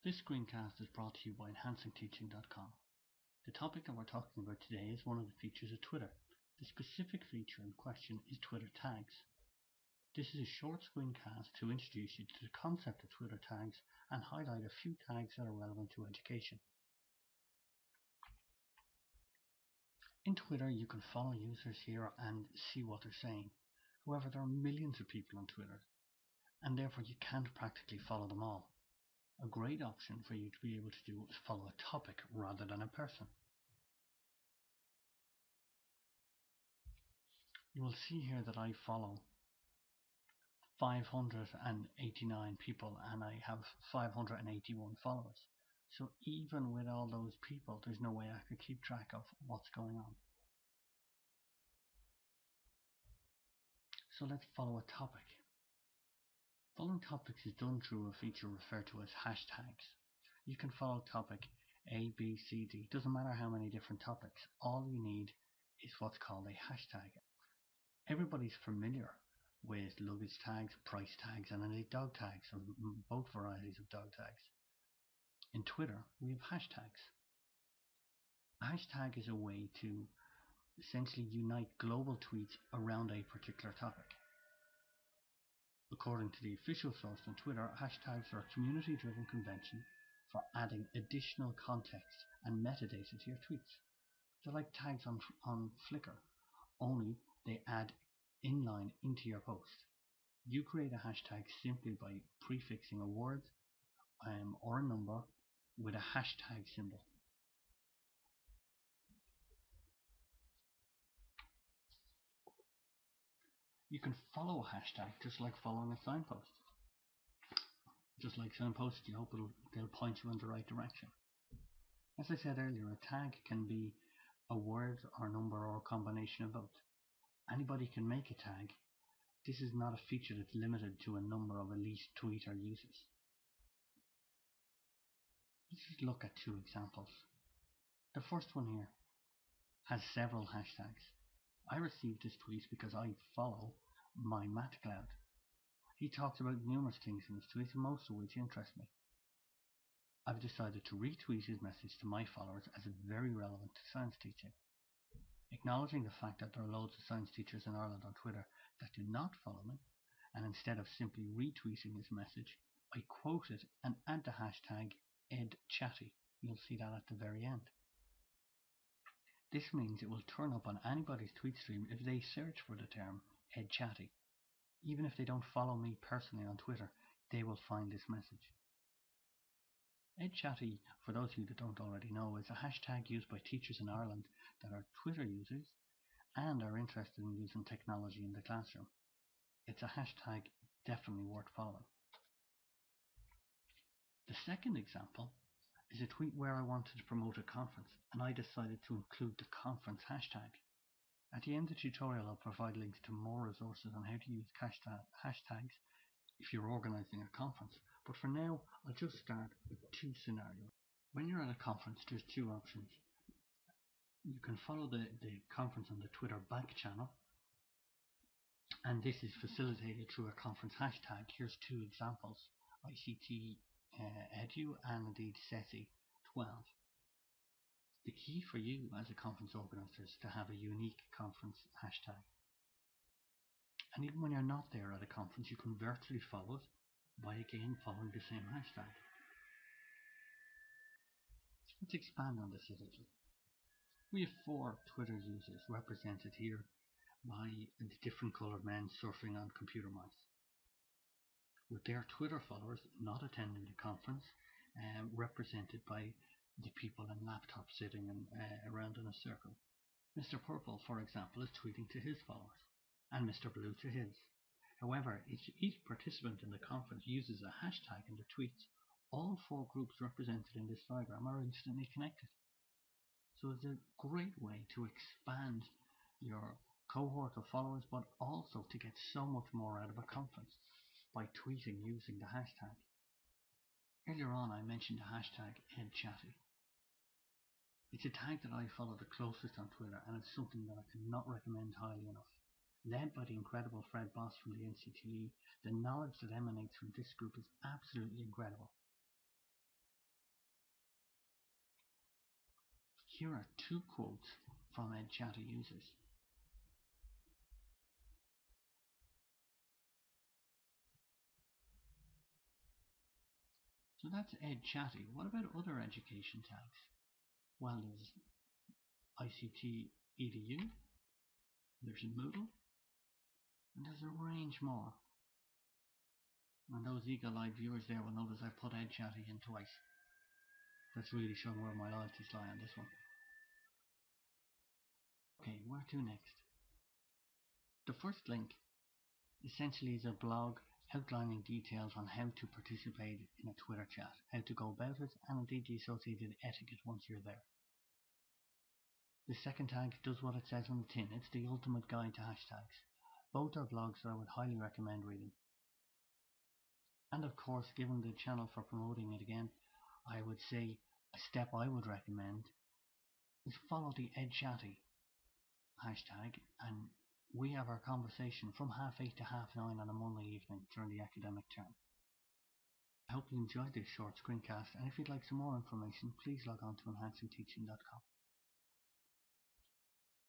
This screencast is brought to you by EnhancingTeaching.com. The topic that we're talking about today is one of the features of Twitter. The specific feature in question is Twitter tags. This is a short screencast to introduce you to the concept of Twitter tags and highlight a few tags that are relevant to education. In Twitter, you can follow users here and see what they're saying. However, there are millions of people on Twitter, and therefore you can't practically follow them all. A great option for you to be able to do is follow a topic rather than a person. You will see here that I follow 589 people and I have 581 followers. So even with all those people, there's no way I could keep track of what's going on. So let's follow a topic. Following topics is done through a feature referred to as hashtags. You can follow topic A, B, C, D. Doesn't matter how many different topics. All you need is what's called a hashtag. Everybody's familiar with luggage tags, price tags, and indeed dog tags, or both varieties of dog tags. In Twitter, we have hashtags. A hashtag is a way to essentially unite global tweets around a particular topic. According to the official source on Twitter, hashtags are a community-driven convention for adding additional context and metadata to your tweets. They're like tags on Flickr, only they add inline into your post. You create a hashtag simply by prefixing a word or a number with a hashtag symbol. You can follow a hashtag just like following a signpost. Just like signposts, you hope they'll point you in the right direction. As I said earlier, a tag can be a word or number or a combination of both. Anybody can make a tag. This is not a feature that's limited to a number of elite Twitter users. Let's just look at two examples. The first one here has several hashtags. I received this tweet because I follow my Matt Cloud. He talks about numerous things in his tweets, most of which interest me. I've decided to retweet his message to my followers as it's very relevant to science teaching. Acknowledging the fact that there are loads of science teachers in Ireland on Twitter that do not follow me, and instead of simply retweeting his message, I quote it and add the hashtag EdChatty. You'll see that at the very end. This means it will turn up on anybody's tweet stream if they search for the term EdChatty. Even if they don't follow me personally on Twitter, they will find this message. EdChatty, for those of you that don't already know, is a hashtag used by teachers in Ireland that are Twitter users and are interested in using technology in the classroom. It's a hashtag definitely worth following. The second example is a tweet where I wanted to promote a conference and I decided to include the conference hashtag. At the end of the tutorial, I'll provide links to more resources on how to use hashtags if you're organizing a conference. But for now, I'll just start with two scenarios. When you're at a conference, there's two options. You can follow the conference on the Twitter back channel, and this is facilitated through a conference hashtag. Here's two examples: ICT Edu and indeed SETI 12. The key for you as a conference organizer is to have a unique conference hashtag. And even when you're not there at a conference, you can virtually follow it by again following the same hashtag. Let's expand on this a little. We have 4 Twitter users represented here by the different coloured men surfing on computer mice, with their Twitter followers not attending the conference, represented by the people in laptops sitting around in a circle. Mr. Purple, for example, is tweeting to his followers, and Mr. Blue to his. However, each participant in the conference uses a hashtag in their tweets. All 4 groups represented in this diagram are instantly connected. So it's a great way to expand your cohort of followers, but also to get so much more out of a conference by tweeting using the hashtag. Earlier on I mentioned the hashtag EdChatty. It's a tag that I follow the closest on Twitter, and it's something that I cannot recommend highly enough. Led by the incredible Fred Boss from the NCTE, the knowledge that emanates from this group is absolutely incredible. Here are 2 quotes from Ed Chatty users. So that's Ed Chatty. What about other education tags? Well, there's ICT EDU, there's Moodle, and there's a range more. And those eagle-eyed viewers there will notice I put Ed Chatty in twice. That's really showing where my loyalties lie on this one. Okay, where to next? The first link essentially is a blog outlining details on how to participate in a Twitter chat, how to go about it, and indeed the associated etiquette once you're there. The second tag does what it says on the tin. It's the ultimate guide to hashtags. Both are blogs that I would highly recommend reading. And of course, given the channel for promoting it again, I would say a step I would recommend is follow the Ed Chatty hashtag, and we have our conversation from 8:30 to 9:30 on a Monday evening during the academic term. I hope you enjoyed this short screencast, and if you'd like some more information, please log on to enhancingteaching.com.